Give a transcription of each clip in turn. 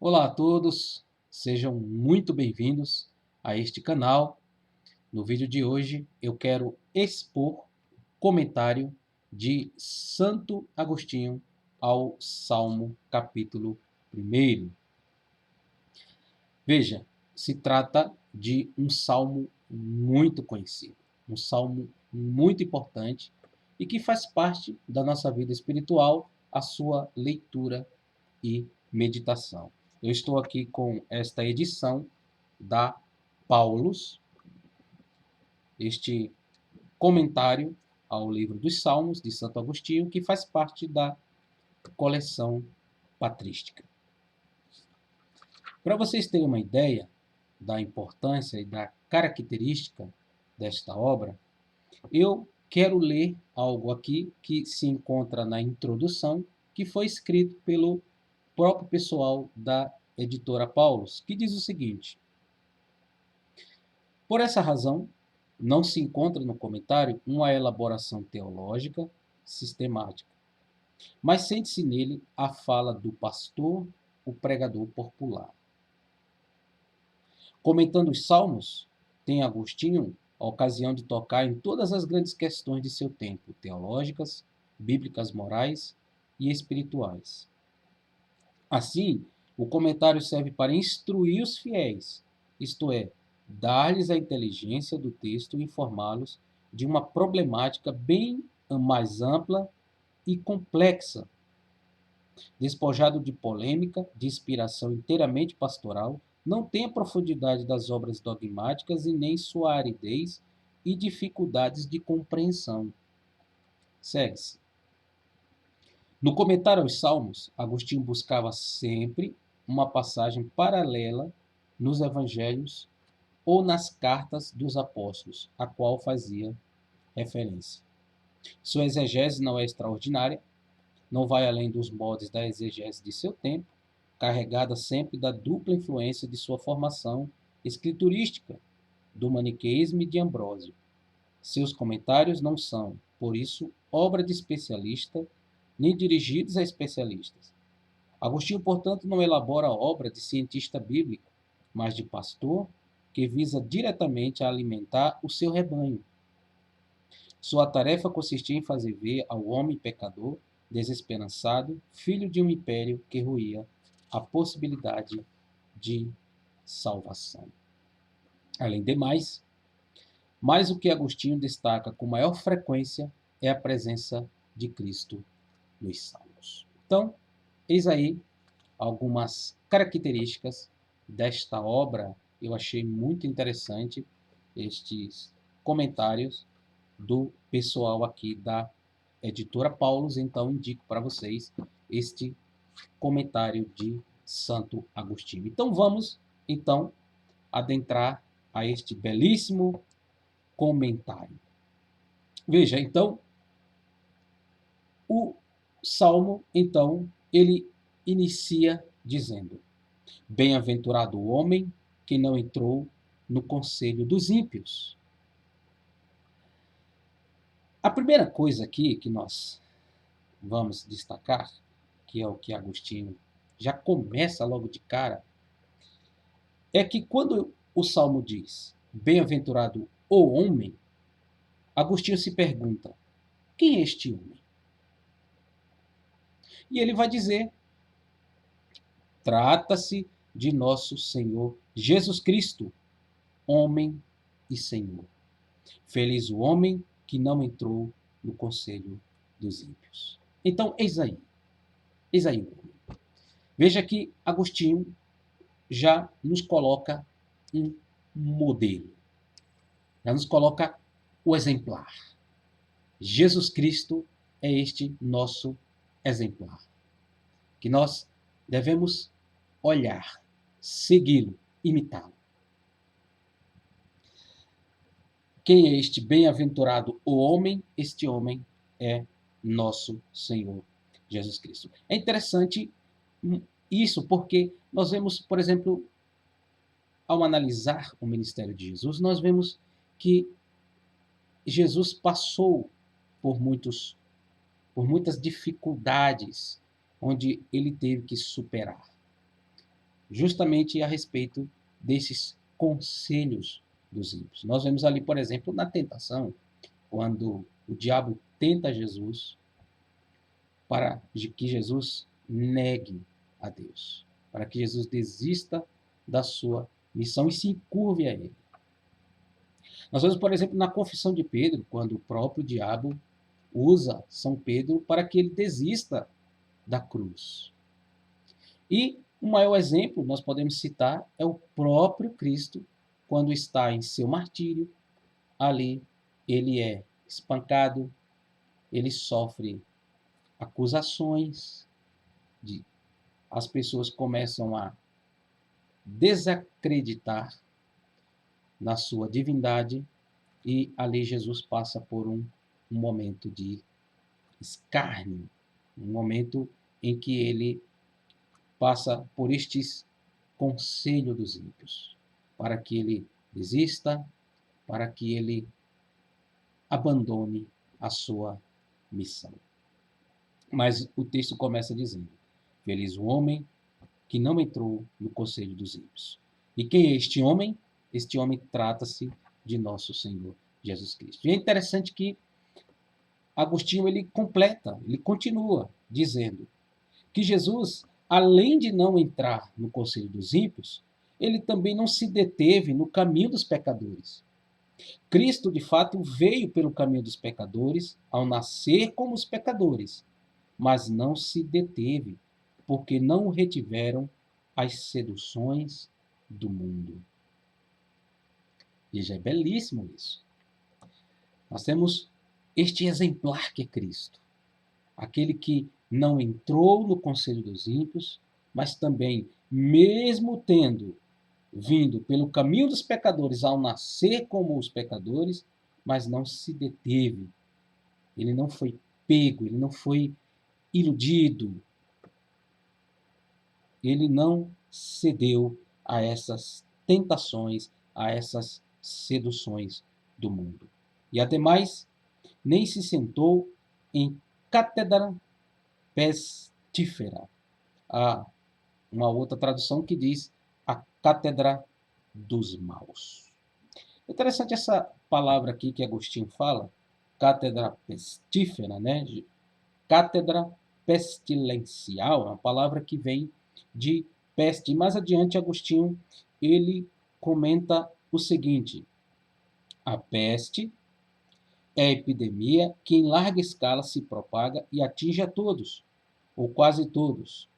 Olá a todos, sejam muito bem-vindos a este canal. No vídeo de hoje eu quero expor comentário de Santo Agostinho ao Salmo capítulo 1. Veja, se trata de um salmo muito conhecido, um salmo muito importante e que faz parte da nossa vida espiritual, a sua leitura e meditação. Eu estou aqui com esta edição da Paulus, este comentário ao livro dos Salmos de Santo Agostinho, que faz parte da coleção patrística. Para vocês terem uma ideia da importância e da característica desta obra, eu quero ler algo aqui que se encontra na introdução, que foi escrito pelo próprio pessoal da editora Paulus, que diz o seguinte: por essa razão, não se encontra no comentário uma elaboração teológica sistemática, mas sente-se nele a fala do pastor, o pregador popular. Comentando os Salmos, tem Agostinho a ocasião de tocar em todas as grandes questões de seu tempo, teológicas, bíblicas, morais e espirituais. Assim, o comentário serve para instruir os fiéis, isto é, dar-lhes a inteligência do texto e informá-los de uma problemática bem mais ampla e complexa. Despojado de polêmica, de inspiração inteiramente pastoral, não tem a profundidade das obras dogmáticas e nem sua aridez e dificuldades de compreensão. Segue-se. No comentário aos Salmos, Agostinho buscava sempre uma passagem paralela nos evangelhos ou nas cartas dos apóstolos, a qual fazia referência. Sua exegese não é extraordinária, não vai além dos moldes da exegese de seu tempo, carregada sempre da dupla influência de sua formação escriturística, do maniqueísmo e de Ambrósio. Seus comentários não são, por isso, obra de especialista, nem dirigidos a especialistas. Agostinho, portanto, não elabora a obra de cientista bíblico, mas de pastor que visa diretamente a alimentar o seu rebanho. Sua tarefa consistia em fazer ver ao homem pecador, desesperançado, filho de um império que ruía, a possibilidade de salvação. Além de mais o que Agostinho destaca com maior frequência é a presença de Cristo nos Salmos. Então, eis aí algumas características desta obra. Eu achei muito interessante estes comentários do pessoal aqui da editora Paulus, então indico para vocês este comentário de Santo Agostinho. Então vamos então adentrar a este belíssimo comentário. Veja, então, o Salmo, então, ele inicia dizendo: bem-aventurado o homem que não entrou no conselho dos ímpios. A primeira coisa aqui que nós vamos destacar, que é o que Agostinho já começa logo de cara, é que quando o Salmo diz bem-aventurado o homem, Agostinho se pergunta: quem é este homem? E ele vai dizer: trata-se de nosso Senhor Jesus Cristo, homem e Senhor. Feliz o homem que não entrou no conselho dos ímpios. Então, eis aí o homem. Veja que Agostinho já nos coloca um modelo, já nos coloca o exemplar. Jesus Cristo é este nosso exemplar, que nós devemos olhar, segui-lo, imitá-lo. Quem é este bem-aventurado o homem? Este homem é nosso Senhor Jesus Cristo. É interessante isso porque nós vemos, por exemplo, ao analisar o ministério de Jesus, nós vemos que Jesus passou por muitas dificuldades onde ele teve que superar. justamente a respeito desses conselhos dos ímpios. Nós vemos ali, por exemplo, na tentação, quando o diabo tenta Jesus para que Jesus negue a Deus, para que Jesus desista da sua missão e se curve a ele. Nós vemos, por exemplo, na confissão de Pedro, quando o próprio diabo usa São Pedro para que ele desista da cruz. E o maior exemplo nós podemos citar é o próprio Cristo, quando está em seu martírio, ali ele é espancado, ele sofre acusações, as pessoas começam a desacreditar na sua divindade e ali Jesus passa por um momento de escárnio, um momento em que ele passa por estes conselho dos ímpios, para que ele desista, para que ele abandone a sua missão. Mas o texto começa dizendo: feliz o homem que não entrou no conselho dos ímpios. E quem é este homem? Este homem trata-se de nosso Senhor Jesus Cristo. E é interessante que Agostinho ele completa, ele continua dizendo que Jesus, além de não entrar no conselho dos ímpios, ele também não se deteve no caminho dos pecadores. Cristo, de fato, veio pelo caminho dos pecadores ao nascer como os pecadores, mas não se deteve, porque não o retiveram as seduções do mundo. E já é belíssimo isso. Nós temos este exemplar que é Cristo, aquele que não entrou no conselho dos ímpios, mas também, mesmo tendo vindo pelo caminho dos pecadores ao nascer como os pecadores, mas não se deteve. Ele não foi pego, ele não foi iludido. Ele não cedeu a essas tentações, a essas seduções do mundo. E ademais, nem se sentou em cátedra pestífera. Há uma outra tradução que diz a cátedra dos maus. É interessante essa palavra aqui que Agostinho fala, cátedra pestífera, né? Cátedra pestilencial, é uma palavra que vem de peste. E mais adiante, Agostinho, ele comenta o seguinte: a peste é a epidemia que em larga escala se propaga e atinge a todos, ou quase todos,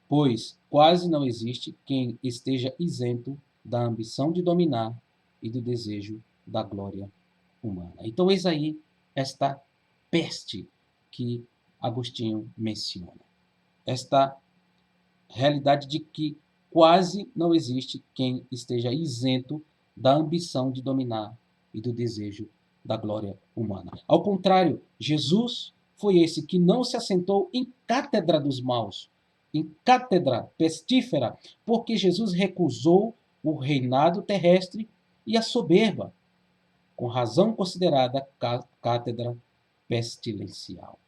pois quase não existe quem esteja isento da ambição de dominar e do desejo da glória humana. Então, eis aí esta peste que Agostinho menciona. Esta realidade de que quase não existe quem esteja isento da ambição de dominar e do desejo da glória humana. Ao contrário, Jesus foi esse que não se assentou em cátedra dos maus, em cátedra pestífera, porque Jesus recusou o reinado terrestre e a soberba, com razão considerada cátedra pestilencial.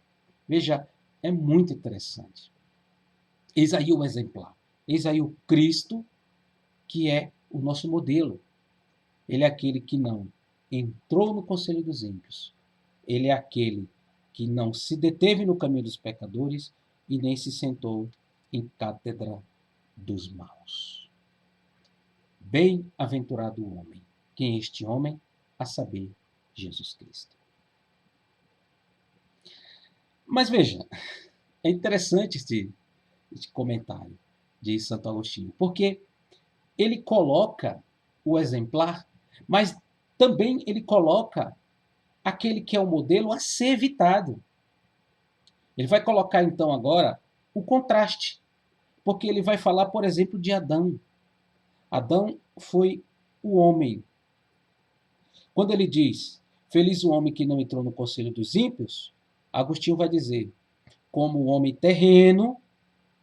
Veja, é muito interessante. Eis aí o exemplar. Eis aí o Cristo, que é o nosso modelo. Ele é aquele que não entrou no conselho dos ímpios. Ele é aquele que não se deteve no caminho dos pecadores e nem se sentou em cátedra dos maus. Bem-aventurado o homem. Quem é este homem? A saber, Jesus Cristo. Mas veja, é interessante este comentário de Santo Agostinho, porque ele coloca o exemplar, mas também ele coloca aquele que é o modelo a ser evitado. Ele vai colocar então agora o contraste, porque ele vai falar, por exemplo, de Adão. Adão foi o homem. Quando ele diz, feliz o homem que não entrou no conselho dos ímpios, Agostinho vai dizer, como o homem terreno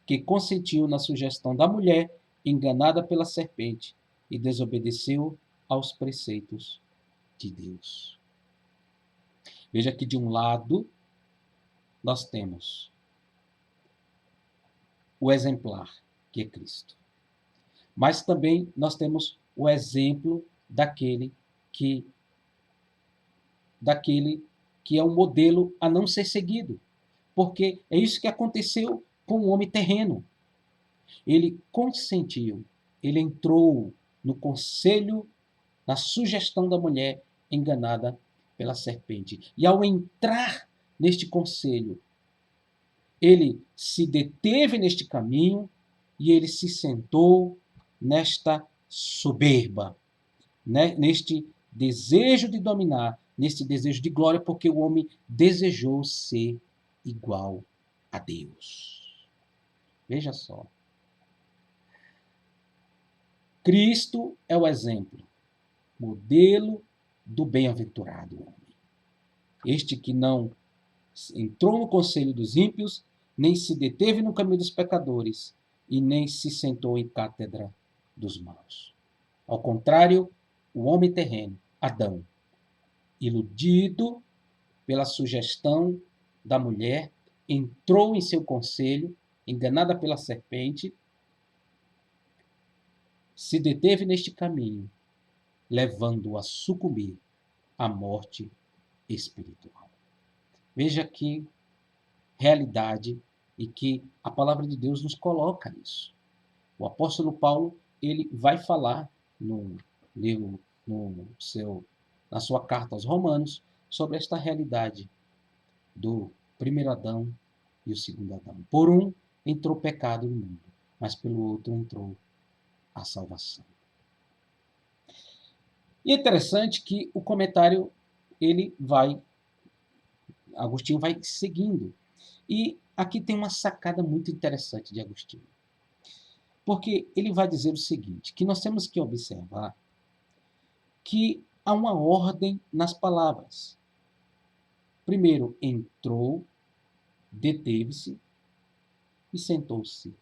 que consentiu na sugestão da mulher enganada pela serpente e desobedeceu aos preceitos de Deus. Veja que de um lado nós temos o exemplar, que é Cristo. Mas também nós temos o exemplo que daquele que é um modelo a não ser seguido, porque é isso que aconteceu com o homem terreno. Ele consentiu, ele entrou no conselho, na sugestão da mulher enganada pela serpente. E ao entrar neste conselho, ele se deteve neste caminho e ele se sentou nesta soberba, né? Neste desejo de dominar, neste desejo de glória, porque o homem desejou ser igual a Deus. Veja só. Cristo é o exemplo, modelo do bem-aventurado homem. Este que não entrou no conselho dos ímpios, nem se deteve no caminho dos pecadores, e nem se sentou em cátedra dos maus. Ao contrário, o homem terreno, Adão, iludido pela sugestão da mulher, entrou em seu conselho, enganada pela serpente, se deteve neste caminho, levando-o a sucumbir à morte espiritual. Veja que realidade e que a palavra de Deus nos coloca isso. O apóstolo Paulo, ele vai falar no livro, na sua carta aos Romanos, sobre esta realidade do primeiro Adão e o segundo Adão. Por um entrou o pecado no mundo, mas pelo outro entrou a salvação. E é interessante que o comentário, Agostinho vai seguindo. E aqui tem uma sacada muito interessante de Agostinho. Porque ele vai dizer o seguinte, que nós temos que observar que há uma ordem nas palavras. Primeiro entrou, deteve-se e sentou-se.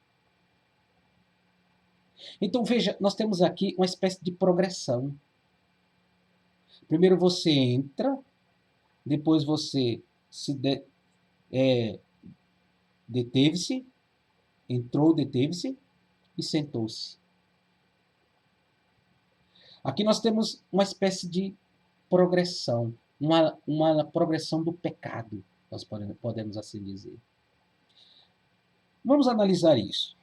Então veja, nós temos aqui uma espécie de progressão. Primeiro você entra, depois você deteve-se, entrou, deteve-se e sentou-se. Aqui nós temos uma espécie de progressão, uma progressão do pecado, nós podemos assim dizer. Vamos analisar isso.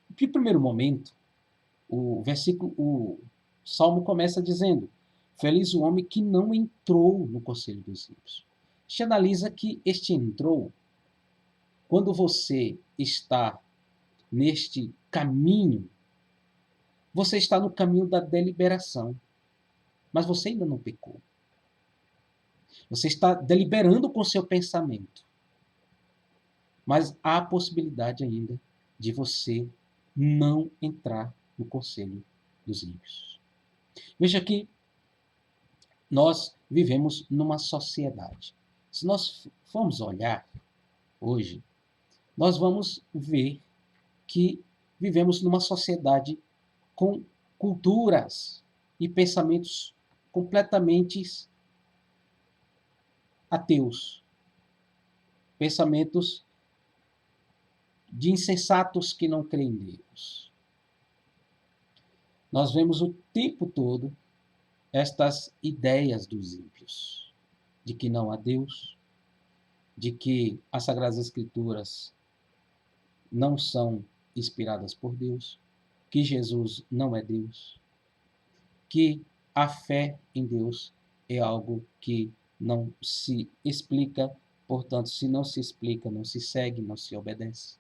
De primeiro momento, o Salmo começa dizendo: feliz o homem que não entrou no conselho dos ímpios. A gente analisa que este entrou, quando você está neste caminho, você está no caminho da deliberação, mas você ainda não pecou. Você está deliberando com seu pensamento, mas há a possibilidade ainda de você não entrar no conselho dos ímpios. Veja que nós vivemos numa sociedade. Se nós formos olhar hoje, nós vamos ver que vivemos numa sociedade com culturas e pensamentos completamente ateus. Pensamentos de insensatos que não creem em Deus. Nós vemos o tempo todo estas ideias dos ímpios, de que não há Deus, de que as Sagradas Escrituras não são inspiradas por Deus, que Jesus não é Deus, que a fé em Deus é algo que não se explica, portanto, se não se explica, não se segue, não se obedece.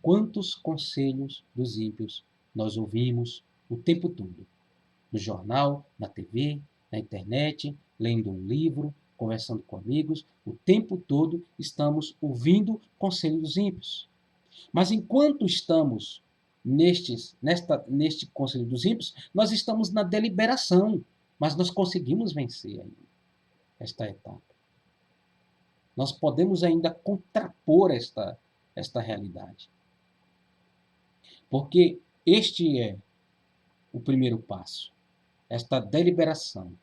Quantos conselhos dos ímpios nós ouvimos o tempo todo? No jornal, na TV, na internet, lendo um livro, conversando com amigos, o tempo todo estamos ouvindo conselhos dos ímpios. Mas enquanto estamos neste conselho dos ímpios, nós estamos na deliberação, mas nós conseguimos vencer ainda esta etapa. Nós podemos ainda contrapor esta realidade. Porque este é o primeiro passo, esta deliberação,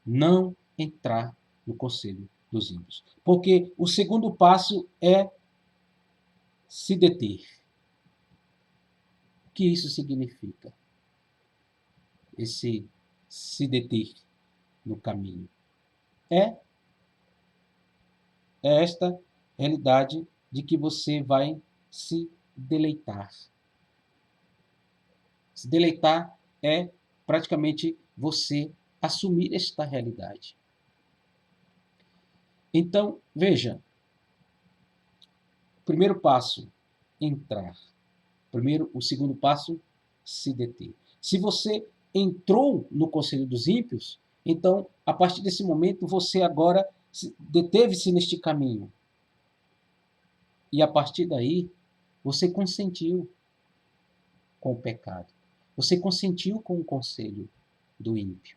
não entrar no conselho dos ímpios. Porque o segundo passo é Se deter. O que isso significa? Esse se deter no caminho. É esta realidade de que você vai se deleitar. Se deleitar é praticamente você assumir esta realidade. Então, veja, primeiro passo, entrar. O segundo passo, se deter. Se você entrou no conselho dos ímpios, então, a partir desse momento, você agora deteve-se neste caminho. E a partir daí, você consentiu com o pecado. Você consentiu com o conselho do ímpio.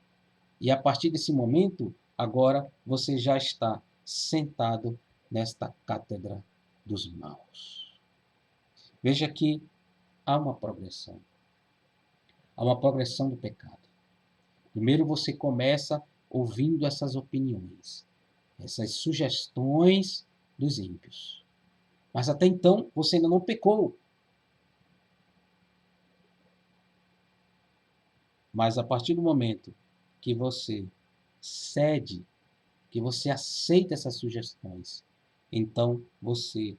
E a partir desse momento, agora você já está sentado nesta cátedra dos maus. Veja que há uma progressão. Há uma progressão do pecado. Primeiro você começa ouvindo essas opiniões, essas sugestões dos ímpios. Mas até então você ainda não pecou. Mas a partir do momento que você cede, que você aceita essas sugestões, então você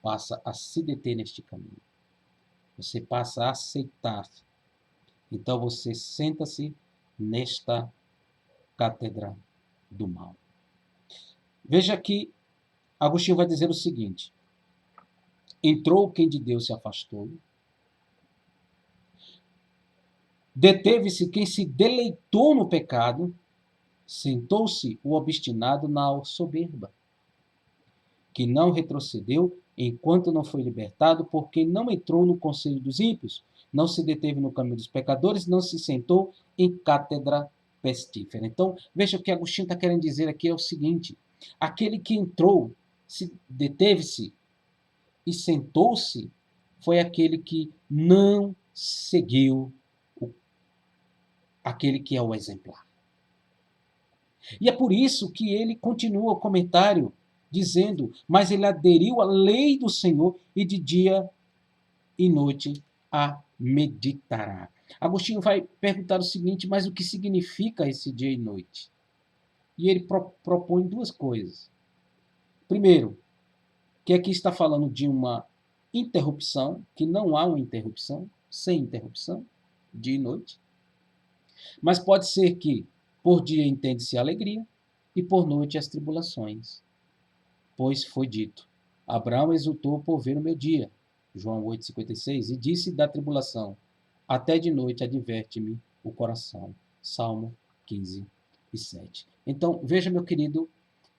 passa a se deter neste caminho. Você passa a aceitar. Então você senta-se nesta cátedra do mal. Veja que Agostinho vai dizer o seguinte: entrou quem de Deus se afastou, deteve-se quem se deleitou no pecado, sentou-se o obstinado na soberba, que não retrocedeu enquanto não foi libertado, porque não entrou no conselho dos ímpios, não se deteve no caminho dos pecadores, não se sentou em cátedra pestífera. Então, veja o que Agostinho está querendo dizer aqui é o seguinte: aquele que entrou, se deteve-se e sentou-se, foi aquele que não seguiu aquele que é o exemplar. E é por isso que ele continua o comentário dizendo: mas ele aderiu à lei do Senhor e de dia e noite a meditará. Agostinho vai perguntar o seguinte: mas o que significa esse dia e noite? E ele propõe duas coisas. Primeiro, que aqui está falando de uma interrupção, que não há uma interrupção, sem interrupção, dia e noite. Mas pode ser que por dia entende-se a alegria e por noite as tribulações. Pois foi dito: Abraão exultou por ver o meu dia, João 8,56, e disse da tribulação: até de noite adverte-me o coração, Salmo 15:7. Então, veja, meu querido,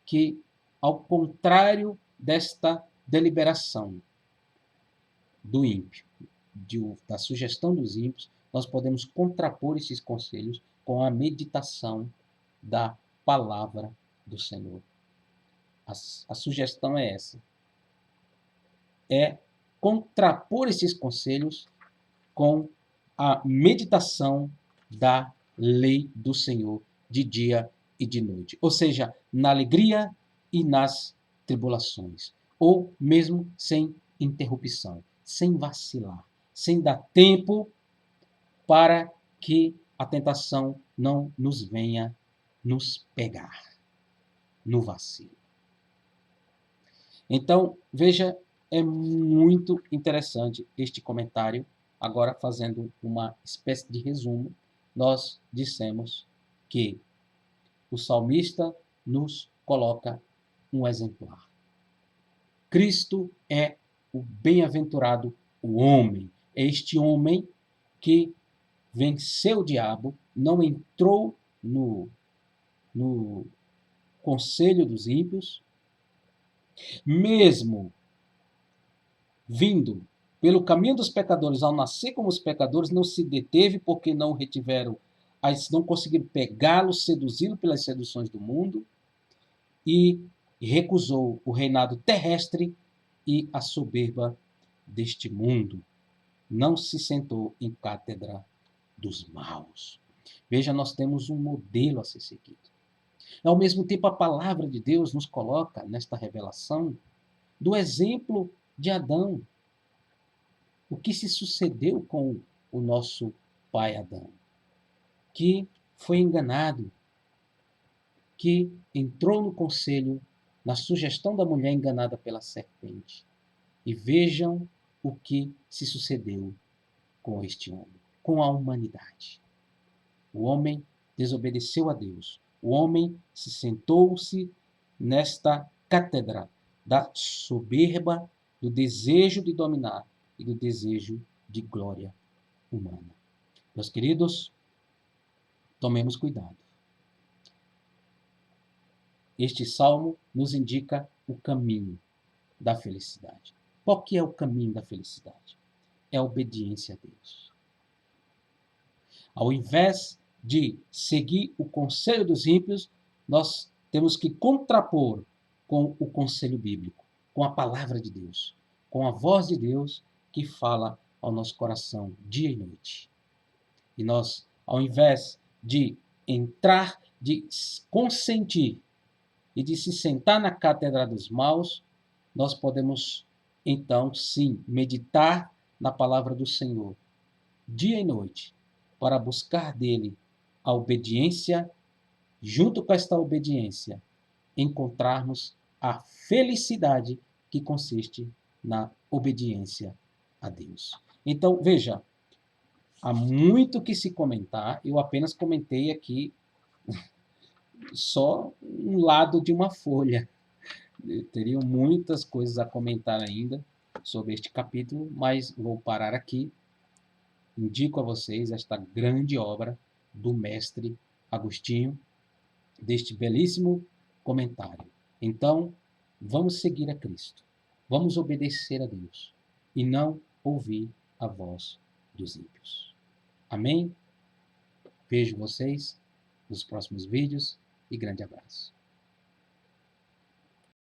que ao contrário desta deliberação do ímpio, da sugestão dos ímpios, nós podemos contrapor esses conselhos com a meditação da palavra do Senhor. A sugestão é essa: é contrapor esses conselhos com a meditação da lei do Senhor de dia e de noite. Ou seja, na alegria e nas tribulações. Ou mesmo sem interrupção, sem vacilar, sem dar tempo para que a tentação não nos venha nos pegar no vacilo. Então, veja, é muito interessante este comentário. Agora, fazendo uma espécie de resumo, nós dissemos que o salmista nos coloca um exemplar. Cristo é o bem-aventurado o homem. É este homem que venceu o diabo, não entrou no conselho dos ímpios, mesmo vindo pelo caminho dos pecadores, ao nascer como os pecadores, não se deteve porque não retiveram, não conseguiram pegá-lo, seduzi-lo pelas seduções do mundo, e recusou o reinado terrestre e a soberba deste mundo. Não se sentou em cátedra dos maus. Veja, nós temos um modelo a ser seguido. Ao mesmo tempo, a palavra de Deus nos coloca nesta revelação do exemplo de Adão. o que se sucedeu com o nosso pai Adão, que foi enganado, que entrou no conselho, na sugestão da mulher enganada pela serpente. E vejam o que se sucedeu com este homem, com a humanidade. O homem desobedeceu a Deus. O homem se sentou-se nesta cátedra da soberba, do desejo de dominar e do desejo de glória humana. Meus queridos, tomemos cuidado. Este salmo nos indica o caminho da felicidade. Qual que é o caminho da felicidade? É a obediência a Deus. Ao invés de seguir o conselho dos ímpios, nós temos que contrapor com o conselho bíblico, com a palavra de Deus, com a voz de Deus que fala ao nosso coração dia e noite. E nós, ao invés de entrar, de consentir e de se sentar na cátedra dos maus, nós podemos, então, sim, meditar na palavra do Senhor, dia e noite, para buscar dele a obediência, junto com esta obediência, encontrarmos a felicidade que consiste na obediência a Deus. Então, veja, há muito que se comentar, eu apenas comentei aqui só um lado de uma folha. Teriam muitas coisas a comentar ainda sobre este capítulo, mas vou parar aqui. Indico a vocês esta grande obra do mestre Agostinho, deste belíssimo comentário. Então, vamos seguir a Cristo. Vamos obedecer a Deus e não ouvir a voz dos ímpios. Amém? Vejo vocês nos próximos vídeos e grande abraço.